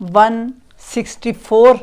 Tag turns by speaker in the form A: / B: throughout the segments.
A: 164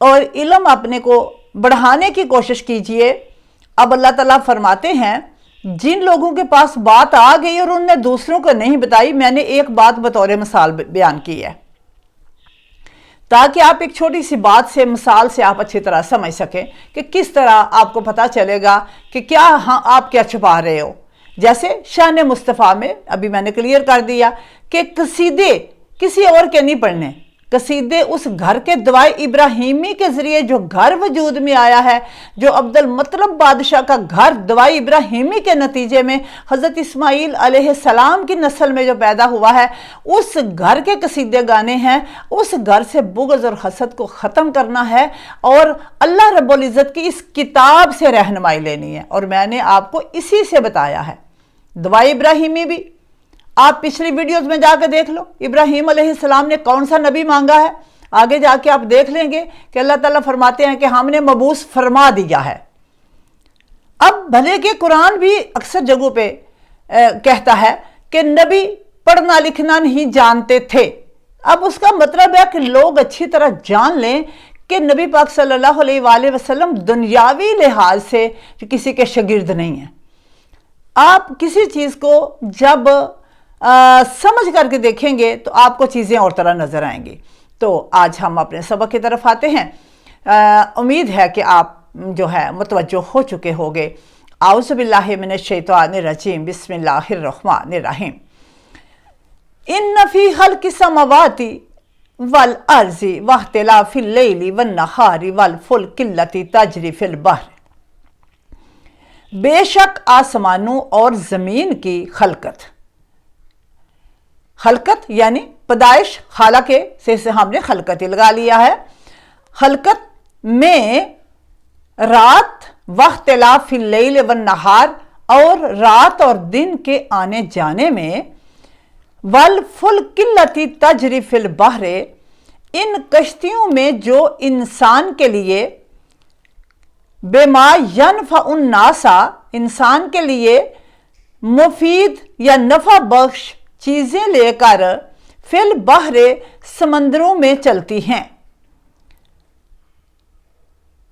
A: اور علم اپنے کو بڑھانے کی کوشش کیجئے۔ اب اللہ تعالیٰ فرماتے ہیں جن لوگوں کے پاس بات آ گئی اور انہوں نے دوسروں کو نہیں بتائی، میں نے ایک بات بطور مثال بیان کی ہے تاکہ آپ ایک چھوٹی سی بات سے، مثال سے آپ اچھی طرح سمجھ سکیں کہ کس طرح آپ کو پتہ چلے گا کہ کیا آپ کیا چھپا رہے ہو۔ جیسے شان مصطفیٰ میں ابھی میں نے کلیئر کر دیا کہ قصیدے کسی اور کے نہیں پڑھنے، قصیدے اس گھر کے دعائے ابراہیمی کے ذریعے جو گھر وجود میں آیا ہے، جو عبد المطلب بادشاہ کا گھر دعائے ابراہیمی کے نتیجے میں حضرت اسماعیل علیہ السلام کی نسل میں جو پیدا ہوا ہے، اس گھر کے قصیدے گانے ہیں۔ اس گھر سے بغض اور حسد کو ختم کرنا ہے اور اللہ رب العزت کی اس کتاب سے رہنمائی لینی ہے، اور میں نے آپ کو اسی سے بتایا ہے۔ دعائے ابراہیمی بھی آپ پچھلی ویڈیوز میں جا کے دیکھ لو، ابراہیم علیہ السلام نے کون سا نبی مانگا ہے، آگے جا کے آپ دیکھ لیں گے کہ اللہ تعالیٰ فرماتے ہیں کہ ہم نے مبعوث فرما دیا ہے۔ اب بھلے کہ قرآن بھی اکثر جگہوں پہ کہتا ہے کہ نبی پڑھنا لکھنا نہیں جانتے تھے، اب اس کا مطلب ہے کہ لوگ اچھی طرح جان لیں کہ نبی پاک صلی اللہ علیہ وآلہ وسلم دنیاوی لحاظ سے کسی کے شاگرد نہیں ہیں۔ آپ کسی چیز کو جب سمجھ کر کے دیکھیں گے تو آپ کو چیزیں اور طرح نظر آئیں گی۔ تو آج ہم اپنے سبق کی طرف آتے ہیں۔ امید ہے کہ آپ جو ہے متوجہ ہو چکے ہوگے۔ اعوذ باللہ من الشیطان الرجیم، بسم اللہ الرحمن الرحیم۔ ان فی خلق السماوات والارض واختلاف اللیل والنہار والفلک التی تجری فی البحر، بے شک آسمانوں اور زمین کی خلقت یعنی پیدائش، خالق سے ہم نے خلقت لگا لیا ہے۔ خلقت میں رات، واختلاف اللیل والنہار، اور رات اور دن کے آنے جانے میں، والفلک التی تجری فی البحر، ان کشتیوں میں جو انسان کے لیے، بما ینفع الناس، انسان کے لیے مفید یا نفع بخش چیزیں لے کر فی البحر، سمندروں میں چلتی ہیں۔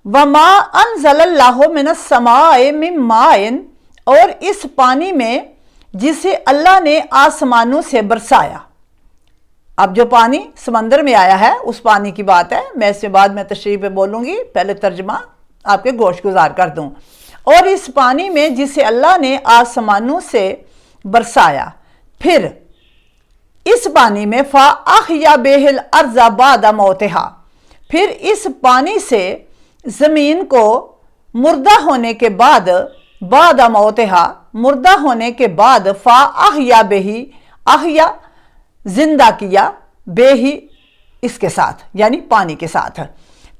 A: وما انزل اللہ من السماء من ماء، اور اس پانی میں جسے اللہ نے آسمانوں سے برسایا۔ اب جو پانی سمندر میں آیا ہے اس پانی کی بات ہے، میں اس کے بعد میں تشریح پہ بولوں گی، پہلے ترجمہ آپ کے گوش گزار کر دوں۔ اور اس پانی میں جسے اللہ نے آسمانوں سے برسایا، پھر اس پانی میں فَأَحْيَا بِهِ الْأَرْضَ بَعْدَ مَوْتِهَا، پھر اس پانی سے زمین کو مردہ ہونے کے بعد، بعد موتها، مردہ ہونے کے بعد، فَأَحْيَا بِهِ، احیا زندہ کیا، بِهِ اس کے ساتھ یعنی پانی کے ساتھ،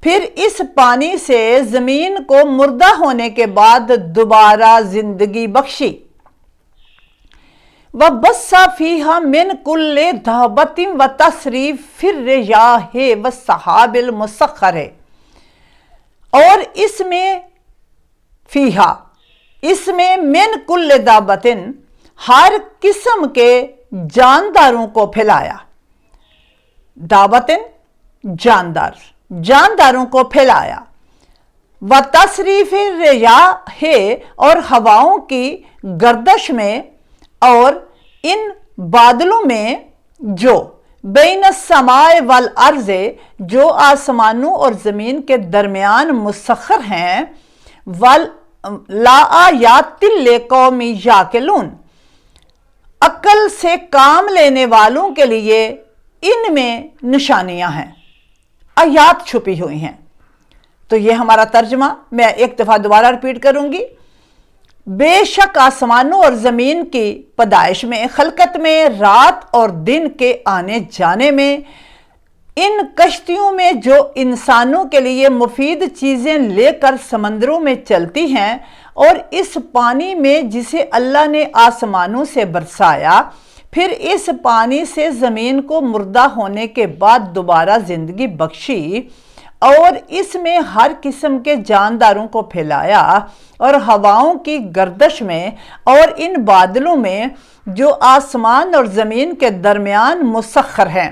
A: پھر اس پانی سے زمین کو مردہ ہونے کے بعد دوبارہ زندگی بخشی۔ وَبَثَّ فِيهَا مِن كُلِّ دَابَّةٍ وَتَصْرِيفِ الرِّيَاحِ وَالسَّحَابِ الْمُسَخَّرِ، اور اس میں فیہا، اس میں من کل دابتن، ہر قسم کے جانداروں کو پھیلایا۔ دابتن جاندار، جانداروں کو پھیلایا۔ وَتَصْرِيفِ الرِّيَاحِ، اور ہواؤں کی گردش میں، اور ان بادلوں میں جو بین السماء والارض، جو آسمانوں اور زمین کے درمیان مسخر ہیں، لآیات لقوم یعقلون، عقل سے کام لینے والوں کے لیے ان میں نشانیاں ہیں، آیات چھپی ہوئی ہیں۔ تو یہ ہمارا ترجمہ، میں ایک دفعہ دوبارہ ریپیٹ کروں گی۔ بے شک آسمانوں اور زمین کی پیدائش میں، خلقت میں، رات اور دن کے آنے جانے میں، ان کشتیوں میں جو انسانوں کے لیے مفید چیزیں لے کر سمندروں میں چلتی ہیں، اور اس پانی میں جسے اللہ نے آسمانوں سے برسایا، پھر اس پانی سے زمین کو مردہ ہونے کے بعد دوبارہ زندگی بخشی، اور اس میں ہر قسم کے جانداروں کو پھیلایا، اور ہواؤں کی گردش میں، اور ان بادلوں میں جو آسمان اور زمین کے درمیان مسخر ہیں۔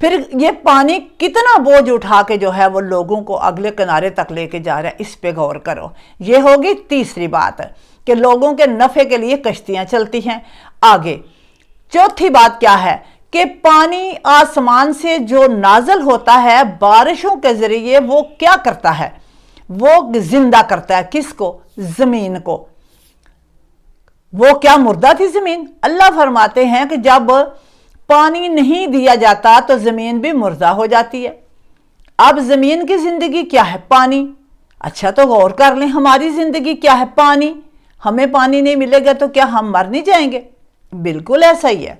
A: پھر یہ پانی کتنا بوجھ اٹھا کے جو ہے وہ لوگوں کو اگلے کنارے تک لے کے جا رہا ہے، اس پہ غور کرو۔ یہ ہوگی تیسری بات کہ لوگوں کے نفع کے لیے کشتیاں چلتی ہیں۔ آگے چوتھی بات کیا ہے کہ پانی آسمان سے جو نازل ہوتا ہے بارشوں کے ذریعے، وہ کیا کرتا ہے؟ وہ زندہ کرتا ہے کس کو؟ زمین کو۔ وہ کیا مردہ تھی زمین؟ اللہ فرماتے ہیں کہ جب پانی نہیں دیا جاتا تو زمین بھی مردہ ہو جاتی ہے۔ اب زمین کی زندگی کیا ہے؟ پانی۔ اچھا تو غور کر لیں، ہماری زندگی کیا ہے؟ پانی۔ ہمیں پانی نہیں ملے گا تو کیا ہم مر نہیں جائیں گے؟ بالکل ایسا ہی ہے،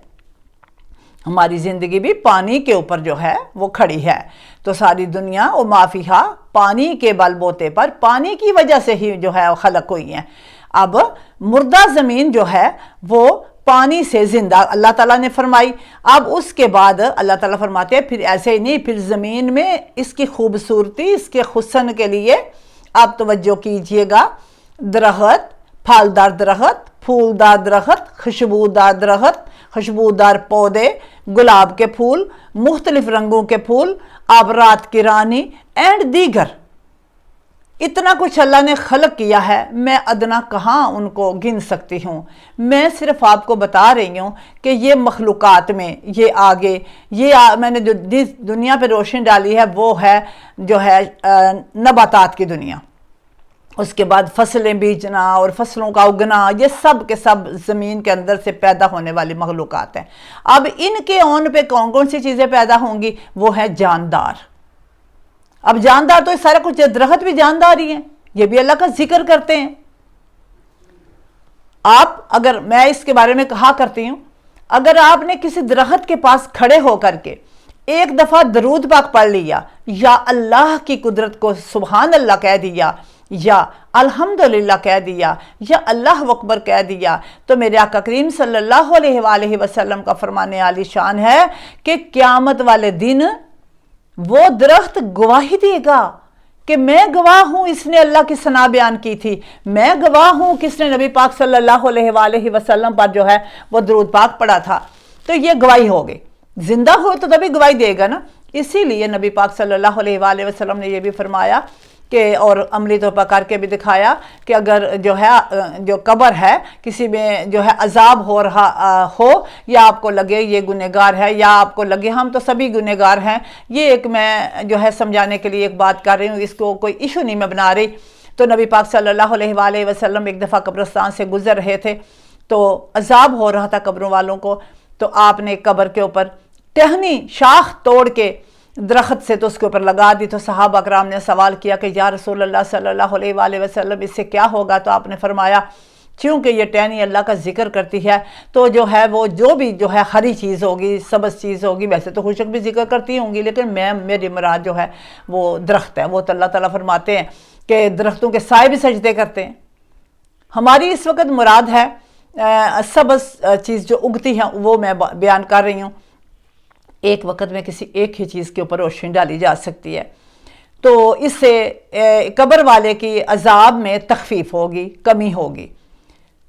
A: ہماری زندگی بھی پانی کے اوپر جو ہے وہ کھڑی ہے۔ تو ساری دنیا و ما فیہا پانی کے بل بوتے پر، پانی کی وجہ سے ہی جو ہے خلق ہوئی ہیں۔ اب مردہ زمین جو ہے وہ پانی سے زندہ اللہ تعالیٰ نے فرمائی۔ اب اس کے بعد اللہ تعالیٰ فرماتے ہیں پھر ایسے ہی نہیں، پھر زمین میں اس کی خوبصورتی، اس کے حسن کے لیے آپ توجہ کیجئے گا، درخت، پھلدار درخت، پھولدار درخت، خوشبودار درخت، خوشبودار پودے، گلاب کے پھول، مختلف رنگوں کے پھول، آبرات کی رانی اینڈ دیگر، اتنا کچھ اللہ نے خلق کیا ہے۔ میں ادنا کہاں ان کو گن سکتی ہوں؟ میں صرف آپ کو بتا رہی ہوں کہ یہ مخلوقات میں یہ آگے میں نے جو دنیا پہ روشنی ڈالی ہے وہ ہے جو ہے نباتات کی دنیا، اس کے بعد فصلیں بیجنا اور فصلوں کا اگنا، یہ سب کے سب زمین کے اندر سے پیدا ہونے والی مخلوقات ہیں۔ اب ان کے اون پہ کون کون سی چیزیں پیدا ہوں گی؟ وہ ہے جاندار۔ اب جاندار تو سارا کچھ، درخت بھی جاندار ہی ہیں، یہ بھی اللہ کا ذکر کرتے ہیں۔ اگر میں اس کے بارے میں کہا کرتی ہوں، اگر آپ نے کسی درخت کے پاس کھڑے ہو کر کے ایک دفعہ درود پاک پڑھ لیا، یا اللہ کی قدرت کو سبحان اللہ کہہ دیا، یا الحمدللہ کہہ دیا، یا اللہ اکبر کہہ دیا، تو میرے آقا کریم صلی اللہ علیہ وآلہ وسلم کا فرمان عالی شان ہے کہ قیامت والے دن وہ درخت گواہی دے گا کہ میں گواہ ہوں اس نے اللہ کی ثنا بیان کی تھی، میں گواہ ہوں کس نے نبی پاک صلی اللہ علیہ وآلہ وسلم پر جو ہے وہ درود پاک پڑھا تھا۔ تو یہ گواہی ہوگی، زندہ ہو تو تبھی گواہی دے گا نا۔ اسی لیے نبی پاک صلی اللہ علیہ وآلہ وسلم نے یہ بھی فرمایا کہ، اور عملی طور پر کر کے بھی دکھایا کہ اگر جو ہے جو قبر ہے کسی میں جو ہے عذاب ہو رہا ہو، یا آپ کو لگے یہ گنہگار ہے، یا آپ کو لگے ہم تو سبھی گنہگار ہیں، یہ ایک میں جو ہے سمجھانے کے لیے ایک بات کر رہی ہوں، اس کو کوئی ایشو نہیں میں بنا رہی۔ تو نبی پاک صلی اللہ علیہ وآلہ وسلم ایک دفعہ قبرستان سے گزر رہے تھے تو عذاب ہو رہا تھا قبروں والوں کو، تو آپ نے قبر کے اوپر ٹہنی شاخ توڑ کے درخت سے تو اس کے اوپر لگا دی۔ تو صحابہ اکرام نے سوال کیا کہ یا رسول اللہ صلی اللہ علیہ وآلہ وسلم اس سے کیا ہوگا؟ تو آپ نے فرمایا چونکہ یہ ٹہنی اللہ کا ذکر کرتی ہے تو جو ہے وہ جو بھی جو ہے ہری چیز ہوگی، سبز چیز ہوگی، ویسے تو خشک بھی ذکر کرتی ہوں گی لیکن میری مراد جو ہے وہ درخت ہے۔ وہ تو اللہ تعالیٰ فرماتے ہیں کہ درختوں کے سائے بھی سجدے کرتے ہیں۔ ہماری اس وقت مراد ہے سبز چیز جو اگتی ہیں، وہ میں بیان کر رہی ہوں۔ ایک وقت میں کسی ایک ہی چیز کے اوپر روشنی ڈالی جا سکتی ہے، تو اس سے قبر والے کی عذاب میں تخفیف ہوگی، کمی ہوگی۔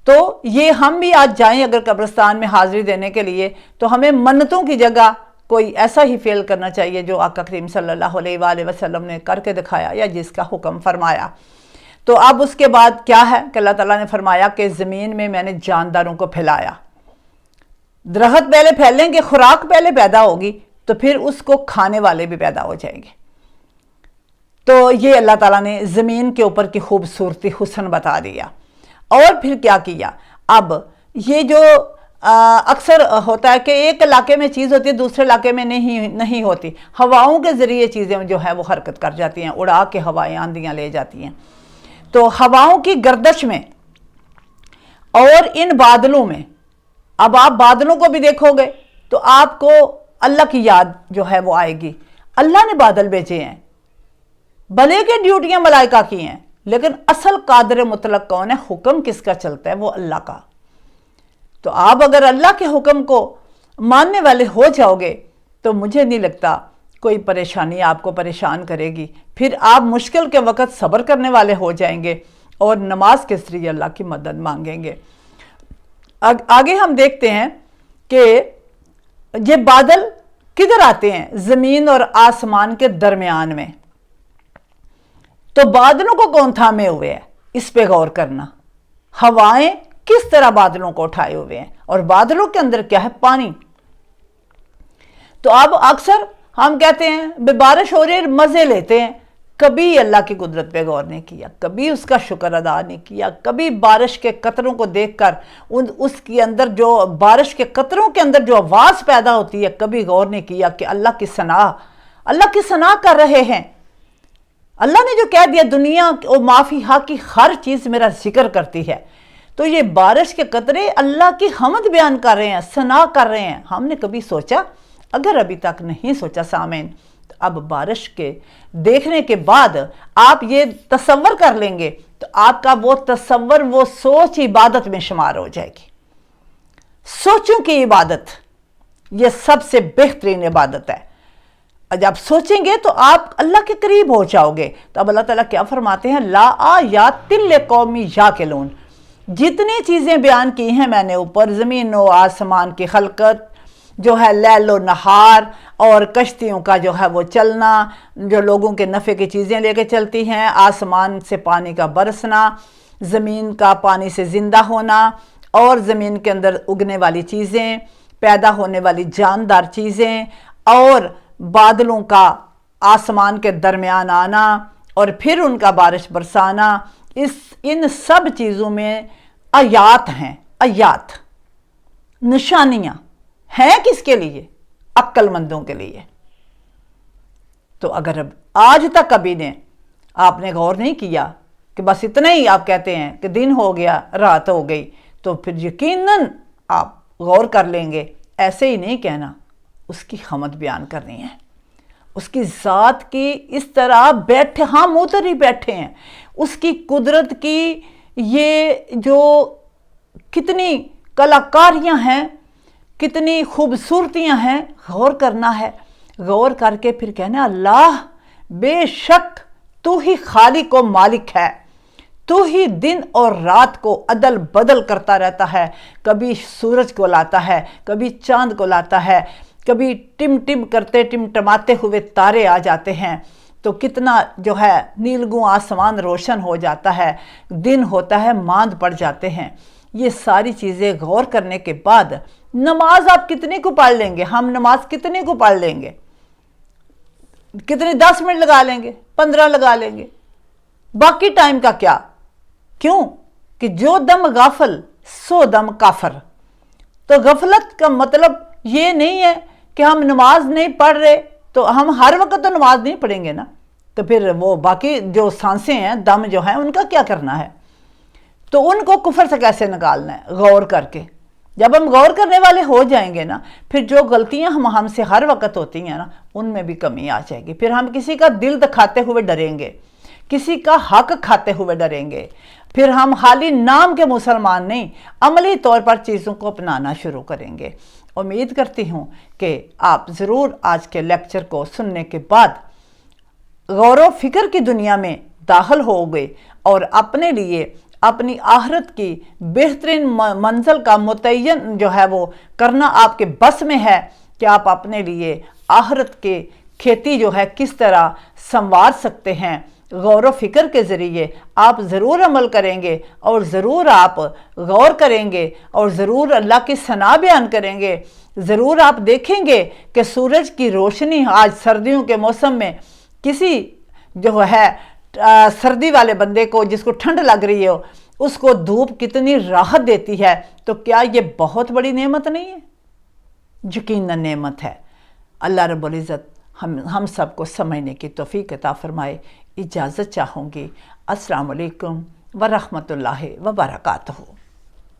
A: تو یہ ہم بھی آج جائیں اگر قبرستان میں حاضری دینے کے لیے، تو ہمیں منتوں کی جگہ کوئی ایسا ہی فعل کرنا چاہیے جو آقا کریم صلی اللہ علیہ وآلہ وسلم نے کر کے دکھایا یا جس کا حکم فرمایا۔ تو اب اس کے بعد کیا ہے کہ اللہ تعالیٰ نے فرمایا کہ زمین میں میں نے جانداروں کو پھیلایا۔ درخت پہلے پھیلیں گے، خوراک پہلے پیدا ہوگی تو پھر اس کو کھانے والے بھی پیدا ہو جائیں گے۔ تو یہ اللہ تعالیٰ نے زمین کے اوپر کی خوبصورتی، حسن بتا دیا۔ اور پھر کیا کیا؟ اب یہ جو اکثر ہوتا ہے کہ ایک علاقے میں چیز ہوتی ہے دوسرے علاقے میں نہیں ہوتی، ہواؤں کے ذریعے چیزیں جو ہیں وہ حرکت کر جاتی ہیں، اڑا کے ہوائیں آندیاں لے جاتی ہیں۔ تو ہواؤں کی گردش میں اور ان بادلوں میں، اب آپ بادلوں کو بھی دیکھو گے تو آپ کو اللہ کی یاد جو ہے وہ آئے گی۔ اللہ نے بادل بھیجے ہیں، بھلے کہ ڈیوٹیاں ملائکہ کی ہیں، لیکن اصل قادر مطلق کون ہے؟ حکم کس کا چلتا ہے؟ وہ اللہ کا۔ تو آپ اگر اللہ کے حکم کو ماننے والے ہو جاؤ گے تو مجھے نہیں لگتا کوئی پریشانی آپ کو پریشان کرے گی۔ پھر آپ مشکل کے وقت صبر کرنے والے ہو جائیں گے اور نماز کے ذریعے اللہ کی مدد مانگیں گے۔ آگے ہم دیکھتے ہیں کہ یہ بادل کدھر آتے ہیں؟ زمین اور آسمان کے درمیان میں۔ تو بادلوں کو کون تھامے ہوئے ہے؟ اس پہ غور کرنا۔ ہوائیں کس طرح بادلوں کو اٹھائے ہوئے ہیں، اور بادلوں کے اندر کیا ہے؟ پانی۔ تو اب اکثر ہم کہتے ہیں بارش ہو رہی ہے، مزے لیتے ہیں، کبھی اللہ کی قدرت پہ غور نہیں کیا، کبھی اس کا شکر ادا نہیں کیا، کبھی بارش کے قطروں کو دیکھ کر اس کے اندر جو بارش کے قطروں کے اندر جو آواز پیدا ہوتی ہے، کبھی غور نہیں کیا کہ اللہ کی ثنا کر رہے ہیں۔ اللہ نے جو کہہ دیا دنیا و معافی حق کی ہر چیز میرا ذکر کرتی ہے، تو یہ بارش کے قطرے اللہ کی حمد بیان کر رہے ہیں، ثنا کر رہے ہیں۔ ہم نے کبھی سوچا؟ اگر ابھی تک نہیں سوچا سامعین، تو اب بارش کے دیکھنے کے بعد آپ یہ تصور کر لیں گے تو آپ کا وہ تصور، وہ سوچ عبادت میں شمار ہو جائے گی۔ سوچوں کی عبادت یہ سب سے بہترین عبادت ہے۔ جب سوچیں گے تو آپ اللہ کے قریب ہو جاؤ گے۔ تو اب اللہ تعالیٰ کیا فرماتے ہیں؟ لا آیات لقوم یعقلون۔ جتنی چیزیں بیان کی ہیں میں نے اوپر، زمین و آسمان کی خلقت جو ہے، لیل و نہار، اور کشتیوں کا جو ہے وہ چلنا، جو لوگوں کے نفع کی چیزیں لے کے چلتی ہیں، آسمان سے پانی کا برسنا، زمین کا پانی سے زندہ ہونا، اور زمین کے اندر اگنے والی چیزیں، پیدا ہونے والی جاندار چیزیں، اور بادلوں کا آسمان کے درمیان آنا، اور پھر ان کا بارش برسانا، ان سب چیزوں میں آیات ہیں۔ آیات، نشانیاں ہیں کس کے لیے؟ عقل مندوں کے لیے۔ تو اگر اب آج تک کبھی آپ نے غور نہیں کیا کہ بس اتنا ہی آپ کہتے ہیں کہ دن ہو گیا، رات ہو گئی، تو پھر یقیناً آپ غور کر لیں گے۔ ایسے ہی نہیں کہنا، اس کی حمد بیان کرنی ہے، اس کی ذات کی اس طرح بیٹھے، ہم ادھر ہی بیٹھے ہیں، اس کی قدرت کی یہ جو کتنی کلاکاریاں ہیں، کتنی خوبصورتیاں ہیں، غور کرنا ہے۔ غور کر کے پھر کہنا اللہ بے شک تو ہی خالق و مالک ہے، تو ہی دن اور رات کو عدل بدل کرتا رہتا ہے، کبھی سورج کو لاتا ہے، کبھی چاند کو لاتا ہے، کبھی ٹم ٹم کرتے ٹمٹماتے ہوئے تارے آ جاتے ہیں، تو کتنا جو ہے نیلگوں آسمان روشن ہو جاتا ہے، دن ہوتا ہے ماند پڑ جاتے ہیں۔ یہ ساری چیزیں غور کرنے کے بعد نماز آپ کتنے کو پڑھ لیں گے؟ ہم نماز کتنے کو پڑھ لیں گے؟ کتنے 10 منٹ لگا لیں گے، 15 لگا لیں گے، باقی ٹائم کا کیا؟ کیوں کہ جو دم غافل سو دم کافر۔ تو غفلت کا مطلب یہ نہیں ہے کہ ہم نماز نہیں پڑھ رہے تو ہم ہر وقت تو نماز نہیں پڑھیں گے نا، تو پھر وہ باقی جو سانسیں ہیں، دم جو ہیں، ان کا کیا کرنا ہے؟ تو ان کو کفر سے کیسے نکالنا ہے؟ غور کر کے۔ جب ہم غور کرنے والے ہو جائیں گے نا، پھر جو غلطیاں ہم سے ہر وقت ہوتی ہیں نا، ان میں بھی کمی آ جائے گی۔ پھر ہم کسی کا دل دکھاتے ہوئے ڈریں گے، کسی کا حق کھاتے ہوئے ڈریں گے، پھر ہم حالی نام کے مسلمان نہیں، عملی طور پر چیزوں کو اپنانا شروع کریں گے۔ امید کرتی ہوں کہ آپ ضرور آج کے لیکچر کو سننے کے بعد غور و فکر کی دنیا میں داخل ہو گئے، اور اپنے لیے اپنی آخرت کی بہترین منزل کا متعین جو ہے وہ کرنا آپ کے بس میں ہے، کہ آپ اپنے لیے آخرت کے کھیتی جو ہے کس طرح سنوار سکتے ہیں۔ غور و فکر کے ذریعے آپ ضرور عمل کریں گے، اور ضرور آپ غور کریں گے، اور ضرور اللہ کی ثنا بیان کریں گے۔ ضرور آپ دیکھیں گے کہ سورج کی روشنی آج سردیوں کے موسم میں کسی جو ہے سردی والے بندے کو، جس کو ٹھنڈ لگ رہی ہو، اس کو دھوپ کتنی راحت دیتی ہے، تو کیا یہ بہت بڑی نعمت نہیں ہے؟ یقیناً نعمت ہے۔ اللہ رب العزت ہم سب کو سمجھنے کی توفیق عطا فرمائے۔ اجازت چاہوں گی۔ السلام علیکم ورحمۃ اللہ وبرکاتہ۔